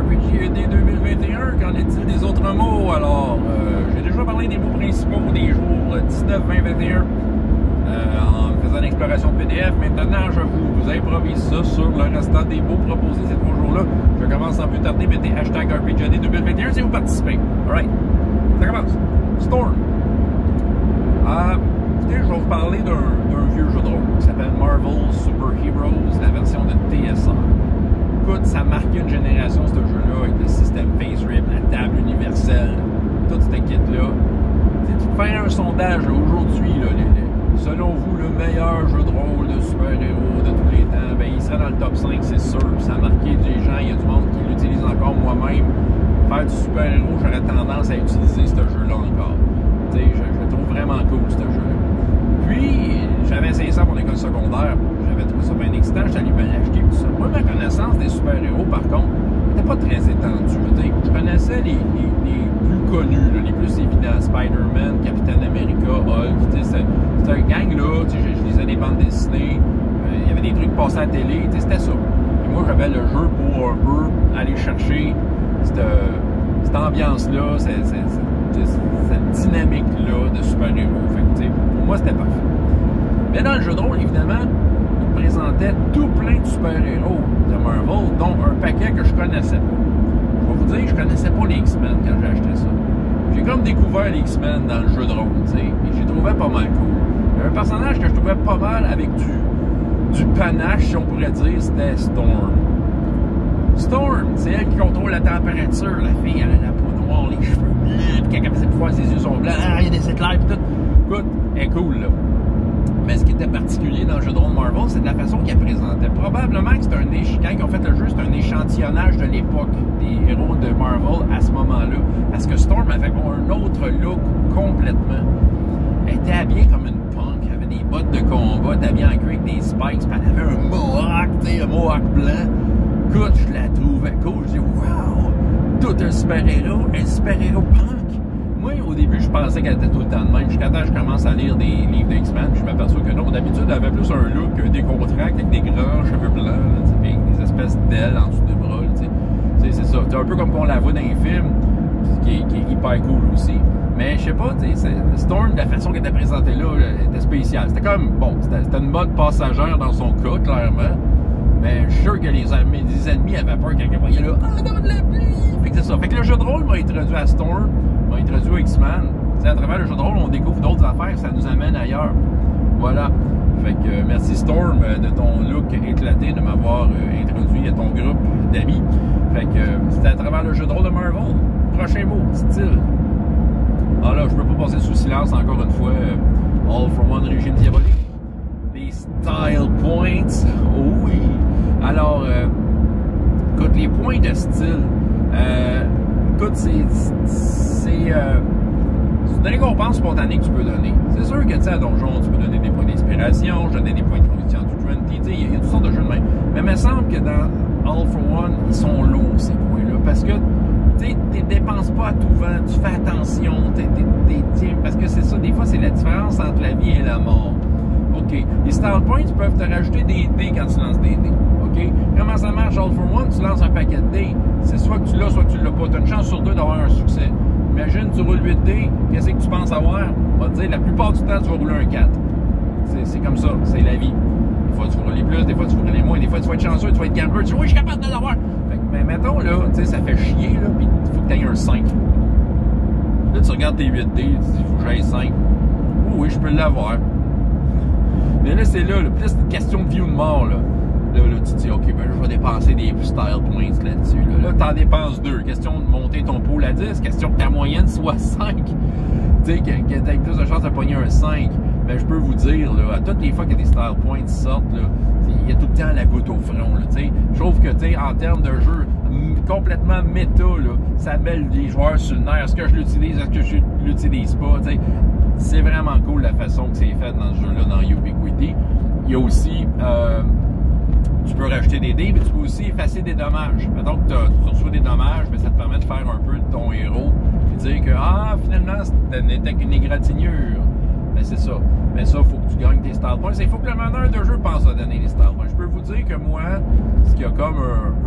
RPG 2021, qu'en est-il des autres mots? Alors, j'ai déjà parlé des mots principaux des jours 19, 20, 21 en faisant l'exploration PDF. Maintenant, je vous improvise ça sur le restant des mots proposés ces 3 jours-là. Je commence sans plus tarder, mettez hashtag RPG 2021 si vous participez. Alright, ça commence. Storm. Écoutez, je vais vous parler d'un vieux jeu de rôle qui s'appelle Marvel Super Heroes, la version de TSR. Écoute, ça a marqué une génération, ce jeu-là, avec le système Face Rip, la table universelle, toute cette kit-là. Tu peux faire un sondage aujourd'hui, selon vous, le meilleur jeu de rôle de super-héros de tous les temps, ben, il serait dans le top 5, c'est sûr. Ça a marqué des gens, il y a du monde qui l'utilise encore. Moi-même, faire du super-héros, j'aurais tendance à utiliser ce jeu-là encore. Je le trouve vraiment cool, ce jeu-là. Puis, j'avais essayé ça à mon école secondaire. J'avais trouvé ça bien excitant. J'étais allé me l'acheter tout ça. Moi, ma connaissance des super-héros, par contre, n'était pas très étendue. Je connaissais les plus connus, les plus évidents. Spider-Man, Captain America, Hulk. C'était un gang-là. Je lisais des bandes dessinées. Il y avait des trucs passés à la télé. C'était ça. Et moi, j'avais le jeu pour un peu aller chercher cette ambiance-là, cette dynamique-là de super-héros. Pour moi, c'était parfait. Mais dans le jeu de rôle, évidemment, il présentait tout plein de super-héros de Marvel, dont un paquet que je connaissais pas. Je vais vous dire, je connaissais pas les X-Men quand j'ai acheté ça. J'ai comme découvert les X-Men dans le jeu de rôle, et j'ai trouvé pas mal cool. Il y a un personnage que je trouvais pas mal avec du panache, si on pourrait dire, c'était Storm. Storm, c'est elle qui contrôle la température. La fille, elle a la peau noire, les cheveux blancs, puis quand elle fait ses pouvoirs, ses yeux sont blancs, il y a des éclairs, puis tout. Écoute, elle est cool, là. Mais ce qui était particulier dans le jeu de rôle Marvel, c'est de la façon qu'elle présentait. Probablement que c'est quand ils ont fait le jeu, c'est un échantillonnage de l'époque des héros de Marvel à ce moment-là. Parce que Storm avait un autre look complètement. Elle était habillée comme une punk, elle avait des bottes de combat, elle était habillée en cuir avec des spikes, puis elle avait un mohawk, un mohawk blanc. Écoute, je la trouvais cool. Je dis, wow! Tout un super-héros punk. Moi, au début, je pensais qu'elle était tout le temps de même. Jusqu'à temps que je commence à lire des livres d'X-Men, je m'aperçois que non. D'habitude, elle avait plus un look décontracté avec des grands cheveux blancs, là, des espèces d'ailes en dessous des bras. C'est ça. C'est un peu comme on la voit dans les films, qui est hyper cool aussi. Mais je sais pas, Storm, de la façon qu'elle était présentée là, était spéciale. C'était comme, bon, c'était une mode passagère dans son cas, clairement. Mais je suis sûr que les ennemis avaient peur quand ils voyaient là, ah, dans de la pluie! Fait que c'est ça. Fait que le jeu de rôle m'a introduit à Storm, m'a introduit à X-Men. À travers le jeu de rôle, on découvre d'autres affaires, ça nous amène ailleurs. Voilà. Fait que merci Storm de ton look éclaté, de m'avoir introduit à ton groupe d'amis. Fait que c'était à travers le jeu de rôle de Marvel. Prochain mot, style. Ah là, je peux pas passer sous silence encore une fois. All for One Régime Diabolique. Les style points. Oh oui. Alors, écoute, les points de style. Écoute, c'est une récompense spontanée que tu peux donner. C'est sûr que, tu sais, à Donjon, tu peux donner des points d'inspiration, donner des points de condition to 20, tu sais, il y a toutes sortes de jeux de même. Mais il me semble que dans All for One, ils sont lourds, ces points-là, parce que, tu ne dépenses pas à tout vent, tu fais attention, parce que c'est ça, des fois, c'est la différence entre la vie et la mort. OK. Les style points peuvent te rajouter des dés quand tu lances des dés. OK? Comment ça marche, All for One? Tu lances un paquet de dés. C'est soit que tu l'as, soit que tu l'as pas. Tu as une chance sur 2 d'avoir un succès. Imagine, tu roules 8 dés. Qu'est-ce que tu penses avoir? On va te dire, la plupart du temps, tu vas rouler un 4. C'est comme ça. C'est la vie. Des fois, tu vas rouler plus, des fois, tu vas rouler moins, des fois, tu vas être chanceux, tu vas être gambler. Tu dis, oui, je suis capable de l'avoir. Mais mettons, là, tu sais, ça fait chier, là, puis il faut que tu aies un 5. Là, tu regardes tes 8 dés, tu dis, il faut que j'aille 5. Oui, je peux l'avoir. Mais là, c'est là, plus c'est une question de vie ou de mort, là. Là, tu te dis, OK, ben je vais dépenser des style points là-dessus. Là, t'en dépenses 2. Question de monter ton pool à 10. Question que ta moyenne soit 5. Tu sais, que t'aies plus de chance de pogner un 5. Mais je peux vous dire, là, à toutes les fois que des style points sortent, là, il y a tout le temps la goutte au front, là, tu sais. Je trouve que, tu sais, en termes de jeu complètement méta, là, ça met les joueurs sur le nerf. Est-ce que je l'utilise? Est-ce que je l'utilise pas? Tu sais, c'est vraiment cool la façon que c'est fait dans ce jeu-là, dans Ubiquity. Il y a aussi... tu peux rajouter des dés, mais tu peux aussi effacer des dommages. Donc, tu reçois des dommages, mais ça te permet de faire un peu de ton héros. Et dire que, finalement, c'était qu'une égratignure. Mais c'est ça. Mais ça, il faut que tu gagnes tes style points. Il faut que le meneur de jeu pense à donner les style points. Je peux vous dire que moi, ce qui a comme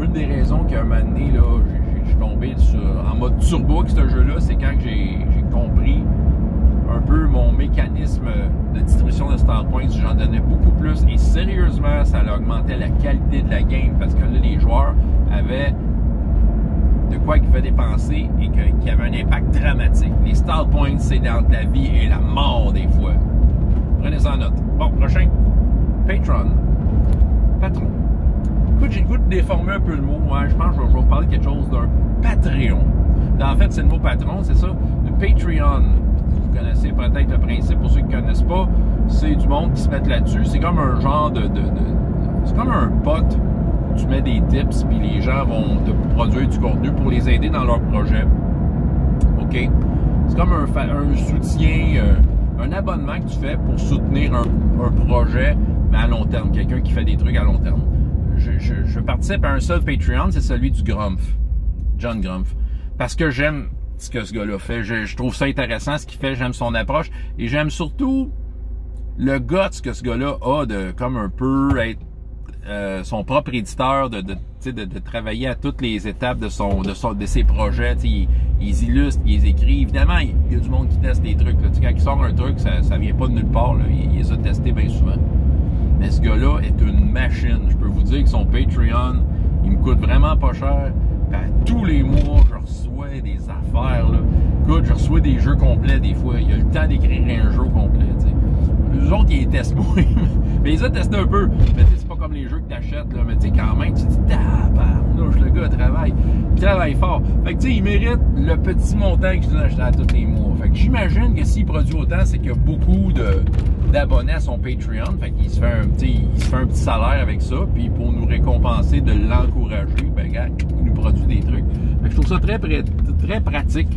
une des raisons qu'à un moment donné, là, tombé en mode turbo avec ce jeu-là, c'est quand j'ai compris un peu mon mécanisme de distribution de Star Points. J'en donnais beaucoup plus et sérieusement, ça a augmenté la qualité de la game parce que là, les joueurs avaient de quoi qu'ils pouvaient dépenser et qui avait un impact dramatique. Les Star Points, c'est dans la vie et la mort des fois. Prenez ça en note. Bon, prochain. Patron. Patron. Écoute, j'ai le goût de déformer un peu le mot. Hein. Je pense que je vais vous parler de quelque chose d'un Patreon. En fait, c'est le mot patron, c'est ça. Le Patreon. Vous connaissez peut-être le principe, pour ceux qui ne connaissent pas. C'est du monde qui se met là-dessus. C'est comme un genre c'est comme un bot. Tu mets des tips, puis les gens vont te produire du contenu pour les aider dans leur projet. OK? C'est comme un soutien, un abonnement que tu fais pour soutenir un projet, mais à long terme. Quelqu'un qui fait des trucs à long terme. Je participe à un seul Patreon, c'est celui du Grumpf. John Grumpf. Parce que j'aime ce que ce gars-là fait. Je trouve ça intéressant, ce qu'il fait. J'aime son approche. Et j'aime surtout le guts que ce gars-là a de comme un peu être son propre éditeur, de travailler à toutes les étapes de ses projets. Il illustre, il les écrit. Évidemment, il y a du monde qui teste des trucs. Là. Quand il sort un truc, ça vient pas de nulle part. Là. Il les a testés bien souvent. Mais ce gars-là est une machine. Je peux vous dire que son Patreon, il me coûte vraiment pas cher. À tous les mois, je reçois des affaires. Là. Écoute, je reçois des jeux complets des fois. Il y a le temps d'écrire un jeu complet. T'sais. Les autres, ils les testent moins. Mais ils ont testé un peu. Mais c'est pas comme les jeux que t'achètes. Là. Mais tu sais, quand même, tu te dis, tabarnouche, le gars travaille fort. Fait que tu sais, il mérite le petit montant que je dois acheter à tous les mois. Fait que j'imagine que s'il produit autant, c'est qu'il y a beaucoup d'abonnés à son Patreon. Fait qu'il se fait un petit salaire avec ça. Puis pour nous récompenser de l'encourager, ben gars, il nous produit des trucs. Fait que je trouve ça très pratique.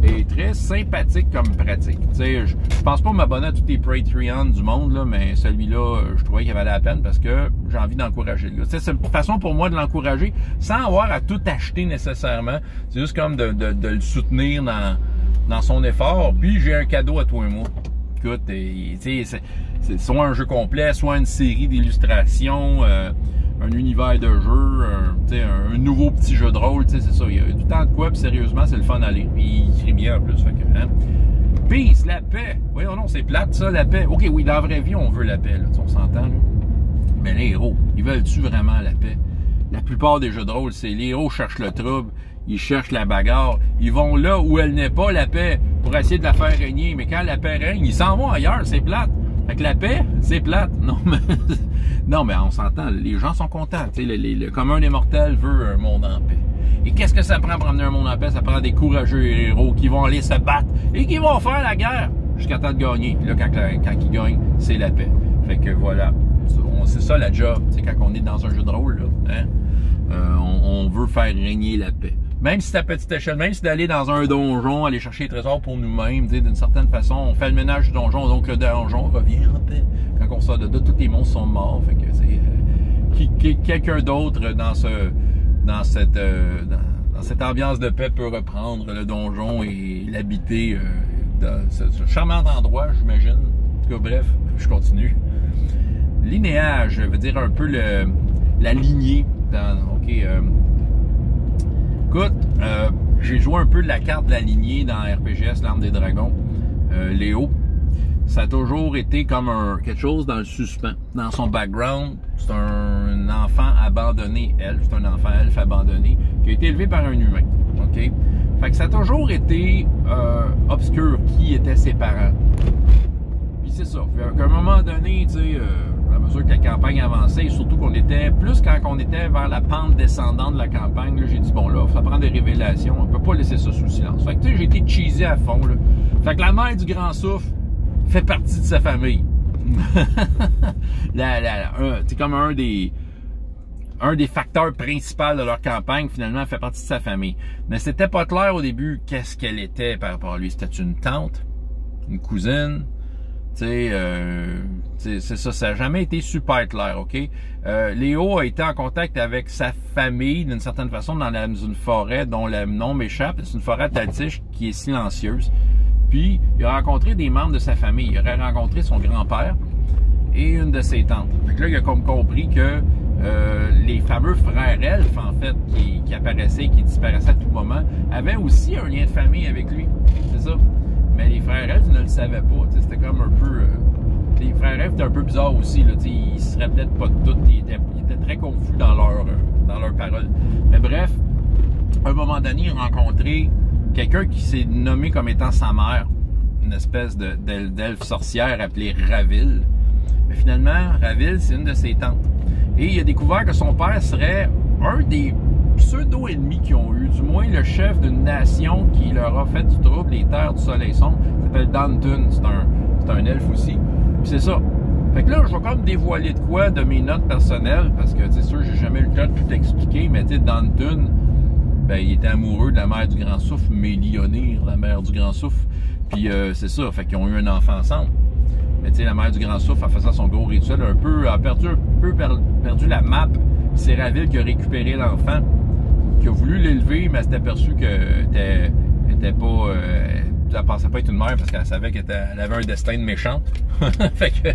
Et très sympathique comme pratique. Tu sais, je pense pas m'abonner à tous les Patreons du monde, là, mais celui-là, je trouvais qu'il valait la peine parce que j'ai envie d'encourager le gars. C'est une façon pour moi de l'encourager sans avoir à tout acheter nécessairement. C'est juste comme de le soutenir dans son effort. Puis j'ai un cadeau à toi et moi. Écoute, tu sais, c'est soit un jeu complet, soit une série d'illustrations, un univers de jeu, un nouveau petit jeu de rôle, c'est ça. Il y a tout le temps de quoi, puis sérieusement, c'est le fun à lire. Puis il écrit bien en plus. Fait que, hein. Peace, la paix. Voyons, non, c'est plate, ça, la paix. OK, oui, dans la vraie vie, on veut la paix, là, on s'entend, là. Mais les héros, ils veulent-tu vraiment la paix? La plupart des jeux de rôle, c'est les héros cherchent le trouble, ils cherchent la bagarre, ils vont là où elle n'est pas, la paix, pour essayer de la faire régner. Mais quand la paix règne, ils s'en vont ailleurs, c'est plate. Fait que la paix, c'est plate. Non, mais on s'entend, les gens sont contents. Le commun des mortels veut un monde en paix. Et qu'est-ce que ça prend pour amener un monde en paix? Ça prend des courageux héros qui vont aller se battre et qui vont faire la guerre jusqu'à temps de gagner. Là, quand ils gagnent, c'est la paix. Fait que voilà, c'est ça la job. Quand on est dans un jeu de rôle, là, hein? On veut faire régner la paix. Même si c'est à petite échelle, même si d'aller dans un donjon, aller chercher les trésors pour nous-mêmes, d'une certaine façon, on fait le ménage du donjon, donc le donjon revient en paix. Quand on sort de là, tous les monstres sont morts. Fait que c'est quelqu'un d'autre dans cette ambiance de paix peut reprendre le donjon et l'habiter dans ce charmant endroit, j'imagine. En tout cas, bref, je continue. Linéage veut dire un peu la lignée. Écoute, j'ai joué un peu de la carte de la lignée dans RPGS, l'Arme des Dragons, Léo. Ça a toujours été comme quelque chose dans le suspens. Dans son background, c'est un enfant abandonné, c'est un enfant elfe abandonné, qui a été élevé par un humain. OK? Fait que ça a toujours été obscur qui étaient ses parents. Puis c'est ça. Fait qu'à un moment donné, tu sais, à mesure que la campagne avançait, et surtout qu'on était, plus quand on était vers la pente descendante de la campagne, là, j'ai dit, bon là, ça prend des révélations, on peut pas laisser ça sous silence. Fait que tu sais, j'ai été cheesé à fond, là. Fait que la mère du grand souffle fait partie de sa famille. C'est comme un des facteurs principaux de leur campagne, finalement, fait partie de sa famille. Mais c'était pas clair au début qu'est-ce qu'elle était par rapport à lui. C'était une tante, une cousine, tu sais, c'est ça, ça n'a jamais été super clair, OK? Léo a été en contact avec sa famille, d'une certaine façon, dans une forêt dont le nom m'échappe. C'est une forêt Taltiche qui est silencieuse. Puis, il a rencontré des membres de sa famille. Il aurait rencontré son grand-père et une de ses tantes. Fait que là, il a comme compris que les fameux frères elfes, en fait, qui apparaissaient, qui disparaissaient à tout moment, avaient aussi un lien de famille avec lui. C'est ça. Mais les frères elfes ne le savaient pas. C'était comme un peu... les frères elfes étaient un peu bizarres aussi. Là, ils se rappelaient pas de tout. Ils étaient très confus dans leurs paroles. Mais bref, à un moment donné, il a rencontré quelqu'un qui s'est nommé comme étant sa mère. Une espèce d'elfe sorcière appelée Ravil. Mais finalement, Ravil, c'est une de ses tantes. Et il a découvert que son père serait un des pseudo-ennemis qu'ils ont eu, du moins le chef d'une nation qui leur a fait du trouble, les terres du soleil sombre. Il s'appelle Dantun, c'est un elfe aussi. Puis c'est ça. Fait que là, je vais comme dévoiler de quoi de mes notes personnelles, parce que, c'est sûr, j'ai jamais eu le temps de tout expliquer, mais tu sais, Dantun, ben, il était amoureux de la mère du Grand Souffle, Mélionir, la mère du Grand Souffle. Puis c'est ça, fait qu'ils ont eu un enfant ensemble. Mais tu sais, la mère du Grand Souffle, en faisant son gros rituel, a perdu la map. C'est Ravil qui a récupéré l'enfant, qui a voulu l'élever, mais elle s'est aperçue qu'elle était pas... elle pensait pas être une mère parce qu'elle savait qu'elle avait un destin de méchante. Fait que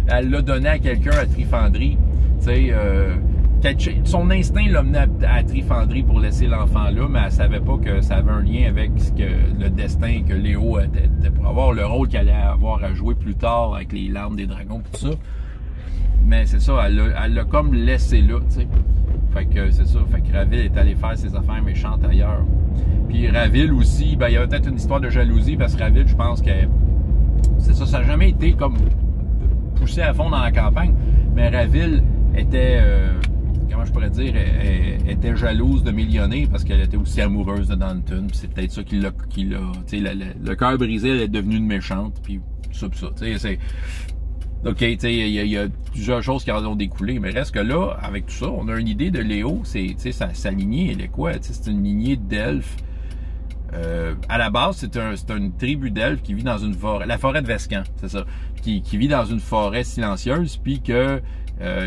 elle l'a donné à quelqu'un à Trifandrie. Tu sais, son instinct l'a mené à Trifandrie pour laisser l'enfant là, mais elle savait pas que ça avait un lien avec le destin que Léo était pour avoir, le rôle qu'elle allait avoir à jouer plus tard avec les larmes des dragons et tout ça. Mais c'est ça, elle l'a comme laissé là, tu sais. Fait que c'est ça, fait que Ravil est allé faire ses affaires méchantes ailleurs. Puis Ravil aussi, ben il y a peut-être une histoire de jalousie parce que Ravil, je pense que c'est ça, ça n'a jamais été comme poussé à fond dans la campagne, mais Ravil était, comment je pourrais dire, était jalouse de Mélionir parce qu'elle était aussi amoureuse de Dantun, puis c'est peut-être ça qui l'a tu sais, le cœur brisé, elle est devenue une méchante, puis ça, tu sais, c'est... OK, tu sais, il y a plusieurs choses qui en ont découlé, mais reste que là, avec tout ça, on a une idée de Léo, c'est, tu sais, sa lignée, elle est quoi? Tu sais, c'est une lignée d'elfes. À la base, c'est une tribu d'elfes qui vit dans une forêt, la forêt de Vescan, c'est ça, qui vit dans une forêt silencieuse, puis que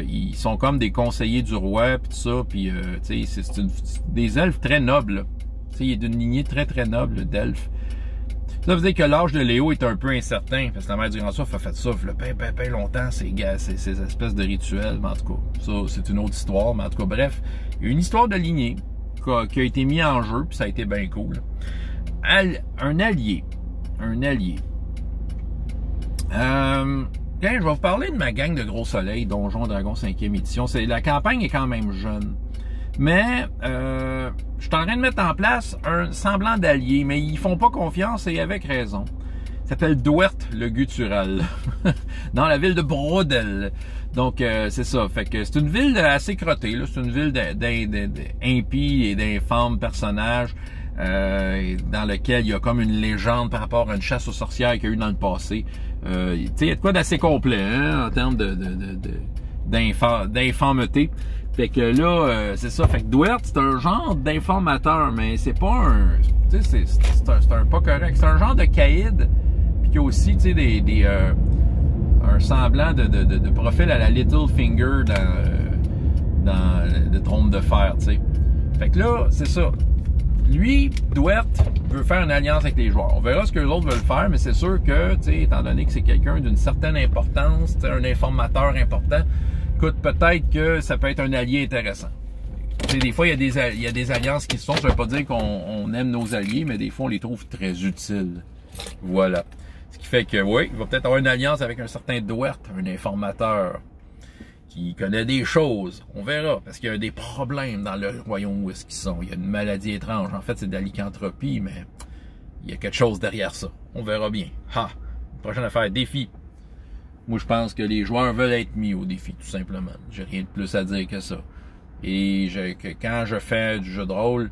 ils sont comme des conseillers du roi, puis tout ça, puis tu sais, c'est des elfes très nobles. Tu sais, il est d'une lignée très très noble d'elfes. Ça veut dire que l'âge de Léo est un peu incertain, parce que la mère du Grand Souffle a fait ça, ben longtemps, ces espèces de rituels, mais en tout cas, ça, c'est une autre histoire, mais en tout cas, bref, il y a une histoire de lignée qui a été mise en jeu, puis ça a été bien cool. Un allié. Tiens, je vais vous parler de ma gang de Gros Soleil, Donjon Dragon 5e édition. La campagne est quand même jeune. Mais je suis en train de mettre en place un semblant d'allié, mais ils font pas confiance et avec raison. Il s'appelle Dwert le Guttural, dans la ville de Brodel. Donc c'est ça, fait que c'est une ville assez crottée, là. C'est une ville d'impies et d'infâmes personnages dans lequel il y a comme une légende par rapport à une chasse aux sorcières qu'il y a eu dans le passé. Tu sais, il y a de quoi d'assez complet hein, en termes d'infameté. Fait que là, c'est ça. Fait que Dwert, c'est un genre d'informateur, mais c'est pas un... Tu sais, c'est un pas correct. C'est un genre de caïd, puis qui a aussi, tu sais, un semblant de profil à la Littlefinger dans le trône de fer, tu sais. Fait que là, c'est ça. Lui, Dwert, veut faire une alliance avec les joueurs. On verra ce que les autres veulent faire, mais c'est sûr que, tu sais, étant donné que c'est quelqu'un d'une certaine importance, un informateur important, écoute, peut-être que ça peut être un allié intéressant. Tu sais, des fois, il y a des alliances qui se font. Ça veut pas dire qu'on aime nos alliés, mais des fois, on les trouve très utiles. Voilà. Ce qui fait que, oui, il va peut-être avoir une alliance avec un certain Dwert, un informateur, qui connaît des choses. On verra, parce qu'il y a des problèmes dans le royaume où est-ce qu'ils sont. Il y a une maladie étrange. En fait, c'est de la lycanthropie, mais il y a quelque chose derrière ça. On verra bien. Ha! Prochaine affaire, défi. Moi, je pense que les joueurs veulent être mis au défi, tout simplement. J'ai rien de plus à dire que ça. Et quand je fais du jeu de rôle,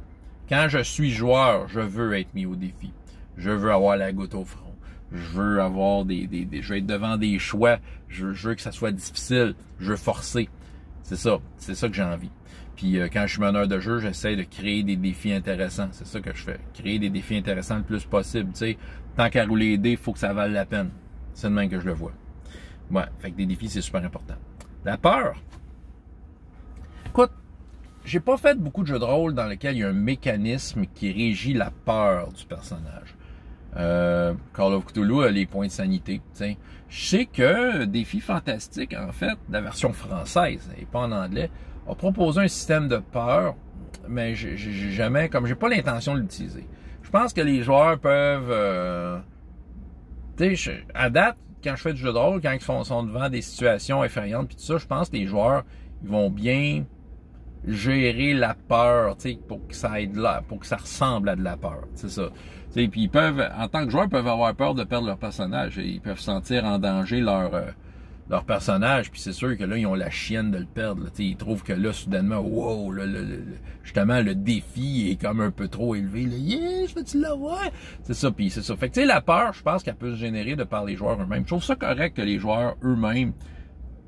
quand je suis joueur, je veux être mis au défi. Je veux avoir la goutte au front. Je veux avoir je veux être devant des choix. Je veux que ça soit difficile. Je veux forcer. C'est ça que j'ai envie. Puis quand je suis meneur de jeu, j'essaie de créer des défis intéressants. C'est ça que je fais. Créer des défis intéressants le plus possible. Tu sais, tant qu'à rouler les dés, il faut que ça vale la peine. C'est de même que je le vois. Ouais, fait que des défis, c'est super important. La peur. Écoute, j'ai pas fait beaucoup de jeux de rôle dans lesquels il y a un mécanisme qui régit la peur du personnage. Call of Cthulhu a les points de sanité. T'sais. Je sais que Défi Fantastique, en fait, la version française, et pas en anglais, a proposé un système de peur, mais j'ai jamais, comme j'ai pas l'intention de l'utiliser. Je pense que les joueurs peuvent... à date, quand je fais du jeu de rôle, quand ils sont devant des situations effrayantes, puis tout ça, je pense que les joueurs, ils vont bien gérer la peur, pour que ça aide là, pour que ça ressemble à de la peur, c'est ça. Puis ils peuvent, en tant que joueurs, ils peuvent avoir peur de perdre leur personnage, et ils peuvent sentir en danger leur personnage, puis c'est sûr que là, ils ont la chienne de le perdre. Là, ils trouvent que là, soudainement, wow, justement, le défi est comme un peu trop élevé. Là, yeah, je veux-tu l'avoir? C'est ça, puis c'est ça. Fait que, tu sais, la peur, je pense qu'elle peut se générer de par les joueurs eux-mêmes. Je trouve ça correct que les joueurs eux-mêmes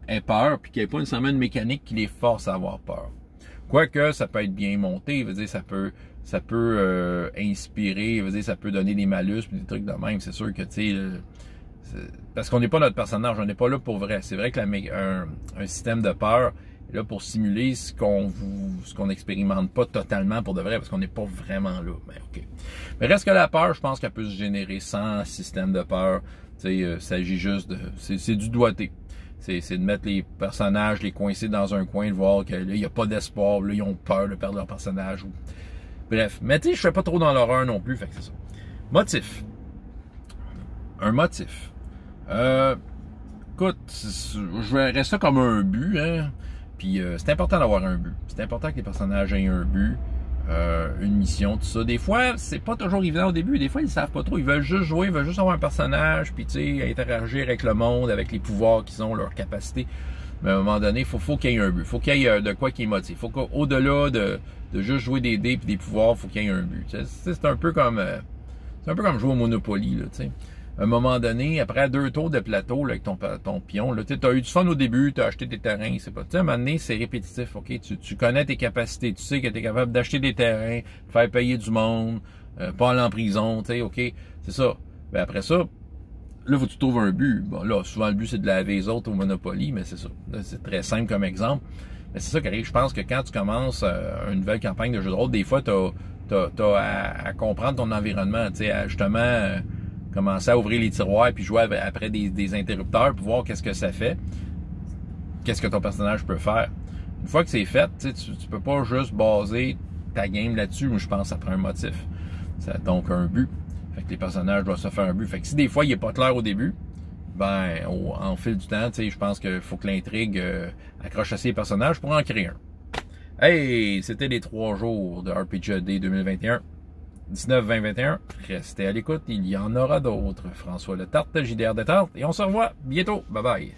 aient peur, puis qu'il n'y ait pas nécessairement une mécanique qui les force à avoir peur. Quoique, ça peut être bien monté, veut dire, ça peut inspirer, veut dire, ça peut donner des malus, puis des trucs de même. C'est sûr que, tu sais, parce qu'on n'est pas notre personnage, on n'est pas là pour vrai. C'est vrai que un système de peur est là pour simuler ce qu'on n'expérimente pas totalement pour de vrai, parce qu'on n'est pas vraiment là. Mais ok. Mais reste que la peur, je pense qu'elle peut se générer sans système de peur. Tu sais, il s'agit juste de... C'est du doigté. C'est de mettre les personnages, les coincer dans un coin, de voir que là, il n'y a pas d'espoir, là, ils ont peur de perdre leur personnage. Bref. Mais tu sais, je fais pas trop dans l'horreur non plus, fait que c'est ça. Motif. Un motif. Écoute, je verrais ça comme un but, hein. Puis c'est important d'avoir un but. C'est important que les personnages aient un but, une mission, tout ça. Des fois, c'est pas toujours évident au début. Des fois, ils savent pas trop. Ils veulent juste jouer, ils veulent juste avoir un personnage, puis tu sais, interagir avec le monde, avec les pouvoirs qu'ils ont, leurs capacités. Mais à un moment donné, faut qu'il y ait un but. Faut qu'il y ait de quoi qui est motivé. Faut qu'au-delà de juste jouer des dés puis des pouvoirs, faut qu'il y ait un but. C'est un peu comme jouer au Monopoly, là, tu sais. À un moment donné, après 2 tours de plateau là, avec ton pion, tu as eu du fun au début, tu as acheté des terrains, c'est pas. Tu sais, à un moment donné, c'est répétitif, ok? Tu connais tes capacités, tu sais que tu es capable d'acheter des terrains, faire payer du monde, pas aller en prison, tu sais, ok? C'est ça. Ben après ça, là, faut que tu trouves un but. Bon, là, souvent le but, c'est de laver les autres au Monopoly, mais c'est ça. C'est très simple comme exemple. Mais c'est ça qui arrive. Je pense que quand tu commences une nouvelle campagne de jeu de rôle, des fois, t'as à comprendre ton environnement, tu sais, à justement commencer à ouvrir les tiroirs puis jouer après des interrupteurs pour voir qu'est-ce que ça fait, qu'est-ce que ton personnage peut faire. Une fois que c'est fait, tu peux pas juste baser ta game là-dessus. Moi, je pense que ça prend un motif. Ça a donc un but. Fait que les personnages doivent se faire un but. Fait que si des fois, il est pas clair au début, ben, en fil du temps, je pense qu'il faut que l'intrigue accroche assez les personnages pour en créer un. Hey, c'était les 3 jours de RPGAD 2021. 19-20-21, restez à l'écoute, il y en aura d'autres. François Letarte, JDR Détente, et on se revoit bientôt. Bye bye.